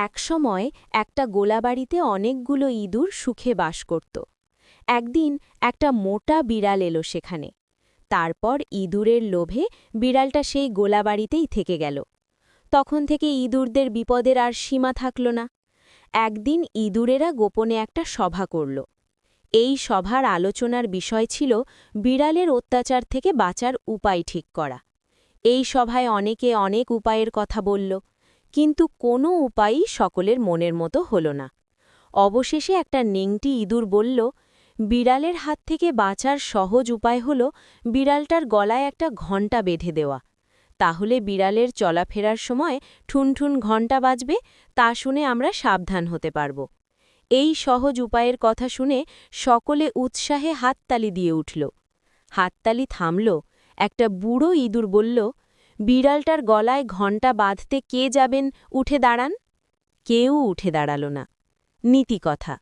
একসময় একটা গোলাবাড়িতে অনেকগুলো ইঁদুর সুখে বাস করত। একদিন একটা মোটা বিড়াল এলো সেখানে। তারপর ইঁদুরের লোভে বিড়ালটা সেই গোলাবাড়িতেই থেকে গেল। তখন থেকে ইঁদুরদের বিপদের আর সীমা থাকল না। একদিন ইঁদুরেরা গোপনে একটা সভা করল। এই সভার আলোচনার বিষয় ছিল বিড়ালের অত্যাচার থেকে বাঁচার উপায় ঠিক করা। এই সভায় অনেকে অনেক উপায়ের কথা বলল, কিন্তু কোনো উপায়ই সকলের মনের মতো হল না। অবশেষে একটা নেংটি ইঁদুর বলল, বিড়ালের হাত থেকে বাঁচার সহজ উপায় হল বিড়ালটার গলায় একটা ঘণ্টা বেঁধে দেওয়া। তাহলে বিড়ালের চলাফেরার সময় ঠুনঠুন ঘণ্টা বাজবে, তা শুনে আমরা সাবধান হতে পারব। এই সহজ উপায়ের কথা শুনে সকলে উৎসাহে হাততালি দিয়ে উঠল। হাততালি থামল। একটা বুড়ো ইঁদুর বলল, বিড়ালটার গলায় ঘণ্টা বাঁধতে কে যাবেন, উঠে দাঁড়ান। কেউ উঠে দাঁড়াল না। নীতিকথা।